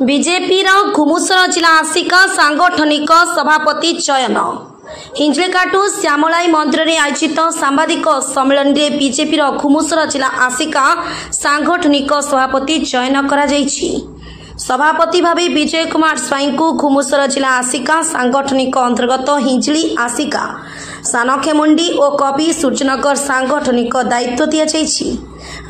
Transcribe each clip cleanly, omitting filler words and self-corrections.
BJP Ghumusar जिला आसिका सांगठनिक सभापति चयन हिंजलिकाटू श्यामलाई मंदिर में आयोजित सांबादिक सम्मेलन में बीजेपी घुमुसर जिला आसिका सांगठनिक सभापति चयन करा जायछि। सभापति भावे विजय कुमार स्वाई को घुमुसर जिला आसिका सांगठनिक अंतर्गत हिंजली आसिका सानखेमुंडी और कवि सूर्यनगर सांगठनिक दायित्व दि जायछि।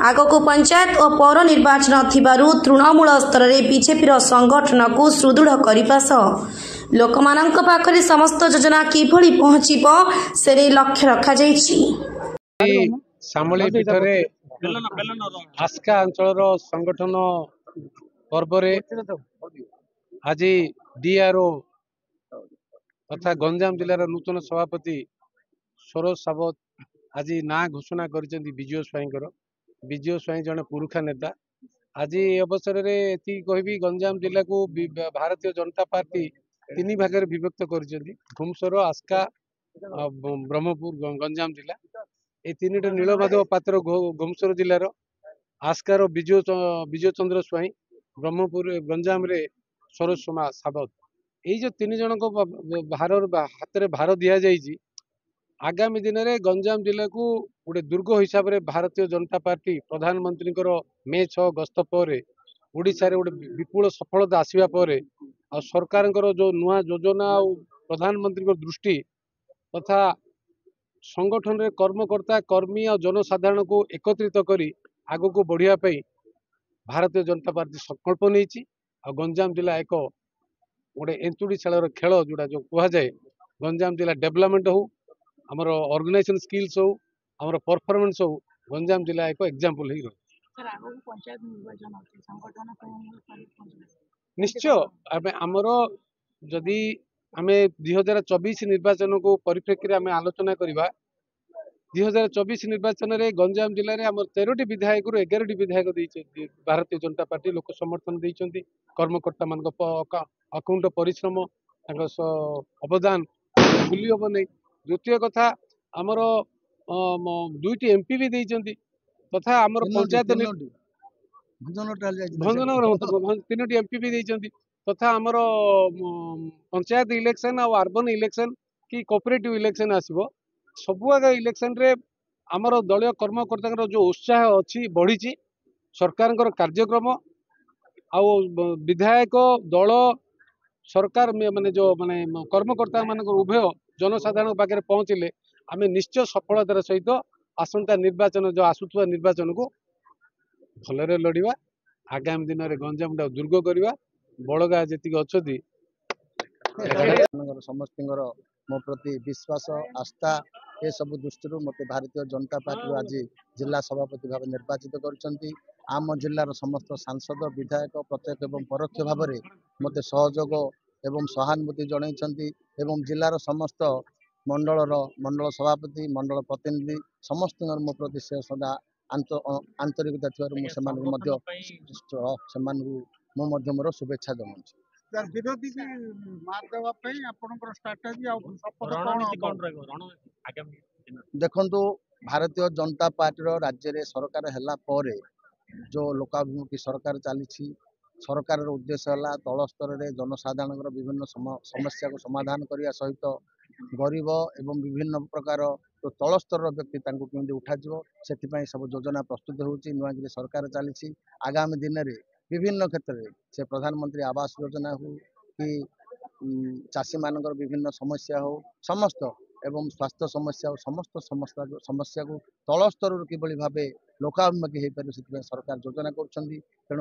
आगक पंचायत और पौर निर्वाचन थिबारु तृणमूल स्तर में बीजेपी संगठन को सुदृढ़ करने सह लोकमानंक पाखरे समस्त योजना किभली पहुंचीबो से लक्ष्य रखा जायछि। श्यामली पीठरे आस्का अंचल संगठन पर्व आज डीआरओ तथा गंजाम जिलार नूतन सभापति सरोज सावत आज ना घोषणा कर विजय स्वाईंकर। विजय स्वाई जड़े पुरुखा नेता। आज अवसर में कहि गंजाम जिला को भारतीय जनता पार्टी तीन भाग में विभक्त कर घुमसर आस्का ब्रह्मपुर गंजाम जिला ये तीन नीलमाधव पात्र घुमसर जिलार आस्कार विजय चंद्र स्वाई ब्रह्मपुर गंजाम रे सरोज सावत ये जो तीन जन को हाथ में भार दि जाइए। आगामी दिन में गंजाम जिला को गोटे दुर्ग हिसाब से भारतीय जनता पार्टी प्रधानमंत्री मे 6 गस्त पर ओडिशा रे गोटे विपुल सफलता आसवा पर सरकार जो नुआ योजना प्रधानमंत्री दृष्टि तथा संगठन रे कर्मकर्ता कर्मी और जनसाधारण को एकत्रित करी आग को बढ़िया भारतीय जनता पार्टी संकल्प नहीं। गंजाम जिला एक गोटे एंतुड़ी शाल खेल जोड़ा जो कह जाए गंजाम जिला डेवलपमेंट हो आमर ऑर्गेनाइजेशन स्किल्स हो आमर परफॉर्मेंस हो गंजाम जिला एक एग्जांपल ही निश्चय आमर जदि आमे 2024 निर्वाचन को परिप्रेक्षी में आलोचना करवा 2024 निर्वाचन में गंजाम जिले में आम 13टी विधायक 11टी विधायक भारतीय जनता पार्टी लोक समर्थन देते। कर्मकर्ता मान अकुंठ परिश्रम अवदान भूली हम नहीं। द्वितीय कथा आमर 2टी एमपी भी देते तथा आमर पंचायत 3टी एमपी भी देते तथा आमर पंचायत इलेक्शन और अर्बन इलेक्शन कि कोऑपरेटिव इलेक्शन आसबो सबु आगे इलेक्शन रे आमर दलीय कर्मकर्ता जो उत्साह अच्छी बढ़ी सरकार कार्यक्रम आ विधायक दल सरकार माने जो माने कर्मकर्ता मान उभय जनसाधारण पाखे पहुँचले आम निश्चय सफलतार सहित आसंता निर्वाचन जो आसुवा निर्वाचन को भलरे लड़वा। आगामी दिन में गंजाम दुर्ग करवा बड़गा जी अच्छा समस्त मो प्रति विश्वास आस्था ये सब दृष्टि मत भारतीय जनता पार्टी आज जिला सभापति भाव निर्वाचित कर आम जिलार समस्त सांसद विधायक प्रत्यक्ष एवं परोक्ष भाव में मत सहयोग एवं सहानुभूति जन जिलार समस्त मंडल सभापति मंडल प्रतिनिधि समस्त मो प्रति से सदा आंतरिकता मोर शुभेच्छा जनाऊँ। विरोधी देखु भारतीय जनता पार्टी राज्य में सरकार है जो लोकाभिमुखी सरकार चली सरकार उद्देश्य है तल स्तर में जनसाधारण विभिन्न समस्या को समाधान करने सहित गरीब एवं विभिन्न प्रकार जो तल स्तर व्यक्ति केमती उठाଯିव से सब योजना प्रस्तुत होची नुआगिरी सरकार चली। आगामी दिन में विभिन्न क्षेत्र में से प्रधानमंत्री आवास योजना हो कि चाषी मान विभिन्न समस्या हो समस्त एवं स्वास्थ्य समस्या हो समस्त समस्या को तल स्तर किभली भाव लोकाभिमुखी हो पारे से सरकार योजना करुँच।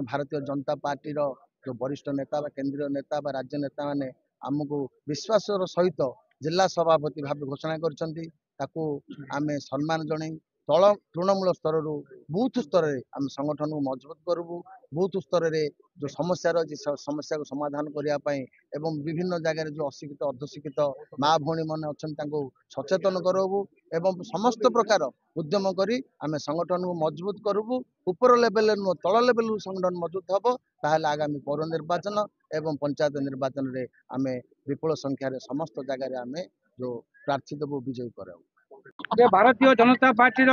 भारतीय जनता पार्टी जो वरिष्ठ नेता केंद्रीय नेता राज्य नेता माने आमको विश्वास सहित जिला सभापति भाव घोषणा करताकू आम सम्मान जन तल तृणमूल स्तर बूथ स्तर में आम संगठन को मजबूत करूँ बूथ स्तर में जो समस्या रही समस्या को समाधान करने एवं विभिन्न जगह जो अशिक्षित अर्धशिक्षित माँ भौणी मैंने अच्छा सचेतन करूँ एवं समस्त प्रकार उद्यम करी आम संगठन को मजबूत करूँ ऊपर लेवल नुह तल लेवल संगठन मजबूत हम ताहले आगामी पौर निर्वाचन एवं पंचायत निर्वाचन में आम विपुल संख्यार समस्त जगह आम जो प्रार्थी देव विजयी कराऊ। भारतीय जनता पार्टी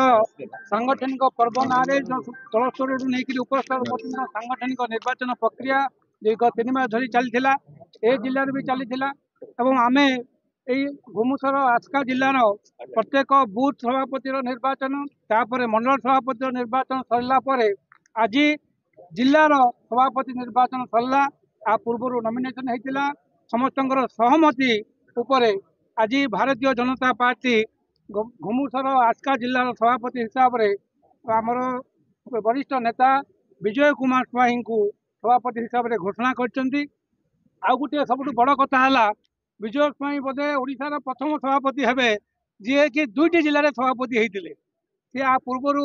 सांगठनिक पर्व ना तल स्तर नहीं उपस्तर सांगठनिक निर्वाचन प्रक्रिया दीर्घ 3 मास धरी चली ए जिले भी चली आम घुमुसर आस्का जिलार प्रत्येक बूथ सभापति निर्वाचन तापर मंडल सभापति निर्वाचन सरला आज जिलार सभापति निर्वाचन सरला आ पूर्व नॉमिनेशन होता समस्त सहमति उपरे आज भारतीय जनता पार्टी घुमुसर आस्का जिलार सभापति हिसाब से आमर वरिष्ठ नेता विजय कुमार स्वाई को सभापति हिसाब से घोषणा कर गोटे सब बड़ कथा है विजय स्वाई बोधे ओडिशार प्रथम सभापति हेबे जी कि 2टी जिले में सभापति होते सी आ पूर्वर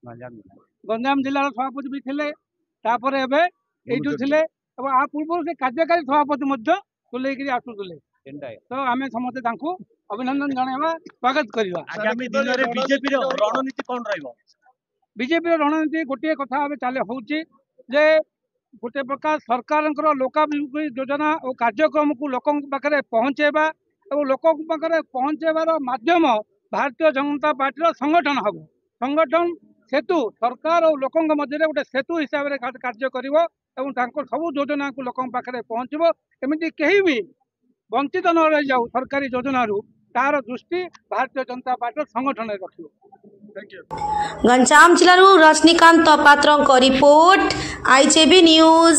गंजाम जिलार सभापति भी थे तापर एठू थे आ पूर्व से कार्यकारी सभापति तुले आसुले तो आम समस्ते अभिनंदन जनवा स्वागत करवा बीजेपी रणनीति गोटे कथा चले हूँ गोटे प्रकार सरकार लोकाभिमुखी योजना और कार्यक्रम को लोकों पाखे पहुँचेबा और लोकों पाखे पहुँचेबार माध्यम भारतीय जनता पार्टी संगठन हम संगठन सेतु सरकार और लोकों मध्य गोटे सेतु हिसाब से कार्य कर सब योजना को लोकों पाखे पहुँचब एमती कहीं भी वंचित न रही जाऊ सरकारी योजना तार दृष्टि भारतीय जनता पार्टी संगठन रख। गंजाम जिलूर रजनीकांत पात्र रिपोर्ट IJB न्यूज।